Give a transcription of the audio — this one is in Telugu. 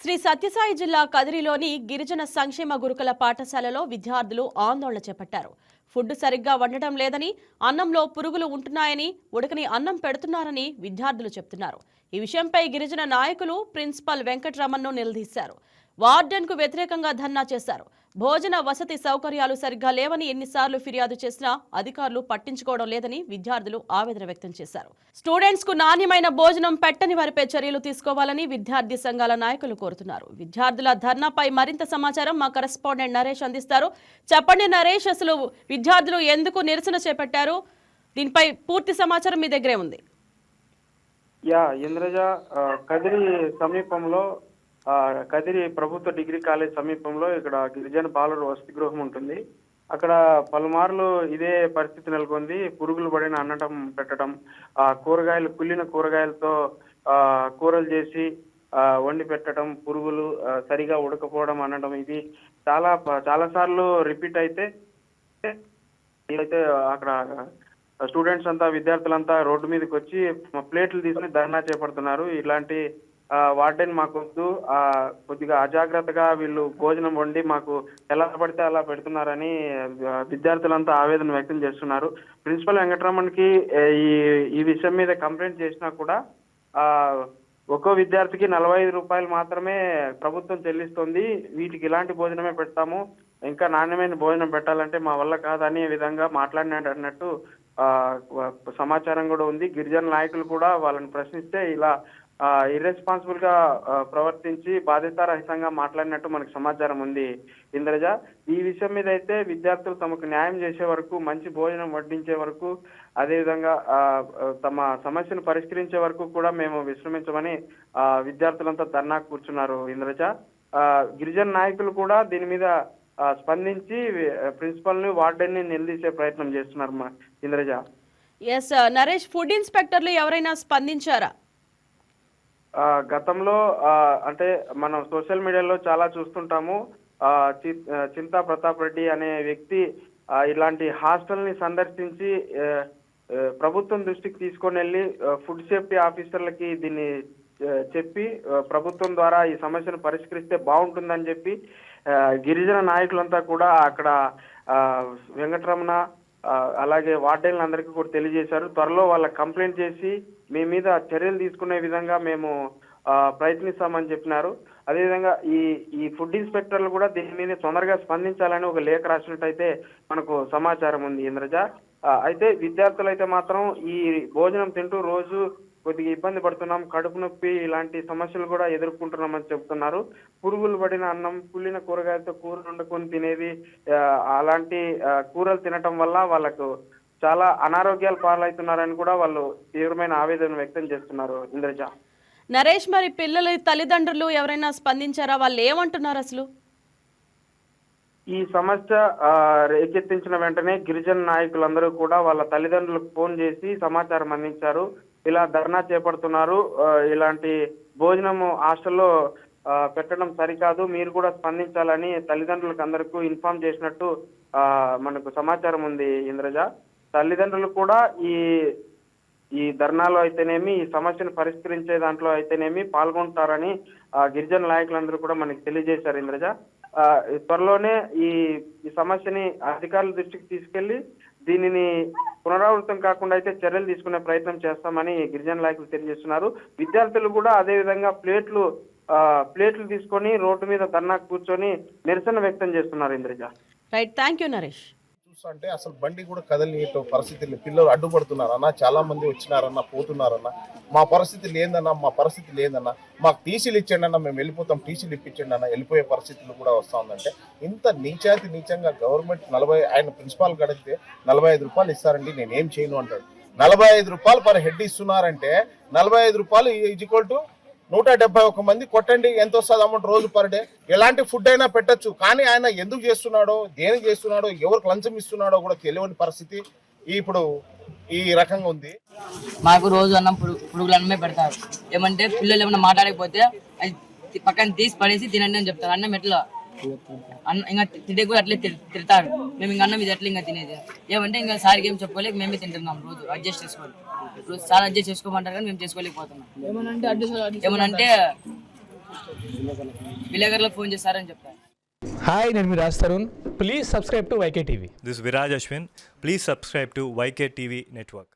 శ్రీ సత్యసాయి జిల్లా కదిరిలోని గిరిజన సంక్షేమ గురుకుల పాఠశాలలో విద్యార్థులు ఆందోళన చేపట్టారు. ఫుడ్ సరిగ్గా వండటం లేదని, అన్నంలో పురుగులు ఉంటున్నాయని, ఉడకని అన్నం పెడుతున్నారని విద్యార్థులు చెబుతున్నారు. ఈ విషయంపై గిరిజన నాయకులు ప్రిన్సిపల్ వెంకటరమణను నిలదీశారు. వార్డెన్కు వ్యతిరేకంగా ధర్నా చేశారు. భోజన వసతి సౌకర్యాలు సరిగ్గా లేవని ఎన్నిసార్లు ఫిర్యాదు చేసినా అధికారులు పట్టించుకోవడం లేదని విద్యార్థులు ఆవేదన వ్యక్తం చేశారు. స్టూడెంట్స్ కు నాణ్యమైన భోజనం పెట్టని వారిపై చర్యలు తీసుకోవాలని విద్యార్థి సంఘాల నాయకులు కోరుతున్నారు. విద్యార్థుల ధర్నాపై మరింత సమాచారం మా కరెస్పాండెంట్ నరేష్ అందిస్తారు. చెప్పండి నరేష్, అసలు విద్యార్థులు ఎందుకు నిరసన చేపట్టారు? దీనిపై పూర్తి సమాచారం మీ దగ్గరే ఉంది. ఇంద్రజ, కదిరి సమీపంలో కదిరి ప్రభుత్వ డిగ్రీ కాలేజ్ సమీపంలో ఇక్కడ గిరిజన బాలుర వసతి గృహం ఉంటుంది. అక్కడ పలుమార్లు ఇదే పరిస్థితి నెలకొంది. పురుగులు పడిన అన్నటం పెట్టడం, కూరగాయలు కుళ్ళిన కూరగాయలతో కూరలు చేసి వండి పెట్టడం, పురుగులు సరిగా ఉడకపోవడం అనడం, ఇది చాలా సార్లు రిపీట్ అయితే అక్కడ స్టూడెంట్స్ అంతా, విద్యార్థులంతా రోడ్డు మీదకి వచ్చి ప్లేట్లు తీసుకుని ధర్నా చేపడుతున్నారు. ఇలాంటి వార్డెన్ మాకొద్దు, కొద్దిగా అజాగ్రత్తగా వీళ్ళు భోజనం వండి మాకు ఎలా పడితే అలా పెడుతున్నారని విద్యార్థులంతా ఆవేదన వ్యక్తం చేస్తున్నారు. ప్రిన్సిపల్ వెంకటరమణకి ఈ విషయం మీద కంప్లైంట్ చేసినా కూడా ఒక్కో విద్యార్థికి 45 రూపాయలు మాత్రమే ప్రభుత్వం చెల్లిస్తుంది. వీటికి ఇలాంటి భోజనమే పెడతాము, ఇంకా నాణ్యమైన భోజనం పెట్టాలంటే మా వల్ల కాదనే విధంగా మాట్లాడినట్టు సమాచారం కూడా ఉంది. గిరిజన నాయకులు కూడా వాళ్ళని ప్రశ్నిస్తే ఇలా ఇర్రెస్పాన్సిబుల్ గా ప్రవర్తించి బాధ్యతారహితంగా మాట్లాడినట్టు మనకు సమాచారం ఉంది. ఇంద్రజ, ఈ విషయం మీద అయితే విద్యార్థులు తమకు న్యాయం చేసే వరకు, మంచి భోజనం వడ్డించే వరకు, అదేవిధంగా తమ సమస్యను పరిష్కరించే వరకు కూడా మేము విశ్రమించమని విద్యార్థులంతా ధర్నా కూర్చున్నారు. ఇంద్రజ, గిరిజన నాయకులు కూడా దీని మీద స్పందించి ప్రిన్సిపల్ ని, వార్డెన్ ని నిలదీసే ప్రయత్నం చేస్తున్నారు. ఇంద్రజ, ఎస్ నరేష్, ఫుడ్ ఇన్స్పెక్టర్లు ఎవరైనా స్పందించారా? గతంలో అంటే మనం సోషల్ మీడియాలో చాలా చూస్తుంటాము. చింతా ప్రతాప్ రెడ్డి అనే వ్యక్తి ఇలాంటి హాస్టల్ ని సందర్శించి ప్రభుత్వం దృష్టికి తీసుకొని వెళ్ళి ఫుడ్ సేఫ్టీ ఆఫీసర్లకి దీన్ని చెప్పి ప్రభుత్వం ద్వారా ఈ సమస్యను పరిష్కరిస్తే బాగుంటుందని చెప్పి గిరిజన నాయకులంతా కూడా అక్కడ వెంకటరమణ అలాగే వార్డెన్లందరికీ కూడా తెలియజేశారు. త్వరలో వాళ్ళ కంప్లైంట్ చేసి మీ మీద చర్యలు తీసుకునే విధంగా మేము ప్రయత్నిస్తామని చెప్పినారు. అదేవిధంగా ఈ ఫుడ్ ఇన్స్పెక్టర్లు కూడా దీని మీద తొందరగా స్పందించాలని ఒక లేఖ రాసినట్టయితే మనకు సమాచారం ఉంది. ఇంద్రజ, అయితే విద్యార్థులు అయితే మాత్రం ఈ భోజనం తింటూ రోజు కొద్దిగా ఇబ్బంది పడుతున్నాం, కడుపు నొప్పి ఇలాంటి సమస్యలు కూడా ఎదుర్కొంటున్నామని చెప్తున్నారు. పురుగులు పడిన అన్నం, కుళ్ళిన కూరగాయలతో కూరలు వండుకొని తినేది, అలాంటి కూరలు తినటం వల్ల వాళ్ళకు చాలా అనారోగ్యాలు పాలవుతున్నారని కూడా వాళ్ళు తీవ్రమైన ఆవేదన వ్యక్తం చేస్తున్నారు. ఇంద్రజ, నరేష్, మరి పిల్లల తల్లిదండ్రులు ఎవరైనా స్పందించారా? వాళ్ళు ఏమంటున్నారు అసలు? ఈ సమస్య రేకెత్తించిన వెంటనే గిరిజన నాయకులందరూ కూడా వాళ్ళ తల్లిదండ్రులకు ఫోన్ చేసి సమాచారం అందించారు. ఇలా ధర్నా చేపడుతున్నారు, ఇలాంటి భోజనము హాస్టల్లో పెట్టడం సరికాదు, మీరు కూడా స్పందించాలని తల్లిదండ్రులకు అందరికీ ఇన్ఫార్మ్ చేసినట్టు మనకు సమాచారం ఉంది. ఇంద్రజ, తల్లిదండ్రులు కూడా ఈ ధర్నాలో అయితేనేమి, ఈ సమస్యను పరిష్కరించే దాంట్లో అయితేనేమి పాల్గొంటారని గిరిజన నాయకులందరూ కూడా మనకి తెలియజేశారు. ఇంద్రజ, త్వరలోనే ఈ సమస్యని అధికారుల దృష్టికి తీసుకెళ్లి దీనిని పునరావృతం కాకుండా అయితే చర్యలు తీసుకునే ప్రయత్నం చేస్తామని గిరిజన నాయకులు తెలియజేస్తున్నారు. విద్యార్థులు కూడా అదే విధంగా ప్లేట్లు తీసుకొని రోడ్డు మీద ధర్నా కూర్చొని నిరసన వ్యక్తం చేస్తున్నారు. Indraja, right, thank you Naresh. అంటే అసలు బండి కూడా కదలని పరిస్థితులు, పిల్లలు అడ్డుపడుతున్నారన్న, చాలా మంది వచ్చినారన్న, పోతున్నారన్న, మా పరిస్థితి లేదన్నా, మాకు టీసీలు ఇచ్చేయండి అన్న, మేము వెళ్ళిపోతాం, టీసీలు ఇప్పించండి అన్న, వెళ్ళిపోయే పరిస్థితులు కూడా వస్తూ ఉందంటే ఇంత నీచంగా గవర్నమెంట్ ఆయన ప్రిన్సిపాల్ గడిగితే 45 రూపాయలు ఇస్తారండి, నేనేం చేయను అంటాడు. 45 రూపాయలు పర్ హెడ్ ఇస్తున్నారంటే 45 రూపాయలు ఈక్వల్ టు 171 మంది కొట్టండి, ఎంత వస్తుంది అమౌంట్ రోజు పర్ డే. ఎలాంటి ఫుడ్ అయినా పెట్టచ్చు, కానీ ఆయన ఎందుకు చేస్తున్నాడో, దేనికి చేస్తున్నాడో, ఎవరికి లంచం ఇస్తున్నాడో కూడా తెలియని పరిస్థితి ఇప్పుడు ఈ రకంగా ఉంది. మాకు రోజు అన్నం పురుగులు అన్నమే పెడతారు. ఏమంటే పిల్లలు ఏమన్నా మాట్లాడకపోతే అది పక్కన తీసి పడేసి తినండి అని చెప్తారు. అన్నం ఎట్లా ఇంకా తింటే కూడా అట్లే తిడతారు. మేము ఇంకా అన్నం ఇది ఎట్లా ఇంకా తినేది ఏమంటే ఇంకా సార్కి ఏం చెప్పుకోలేక మేమే తింటున్నాం. రోజు అడ్జస్ట్ చేసుకోవాలి, రోజు సార్ అడ్జస్ట్ చేసుకోమంటారు కానీ మేము చేసుకోలేకపోతున్నాం. ఏమనంటే విలేకరులకు ఫోన్ చేస్తారని చెప్తారు. హాయ్, నేను మీ Raj Tarun. Please subscribe to YK TV. This is Viraj Ashwin. Please subscribe to YK TV Network.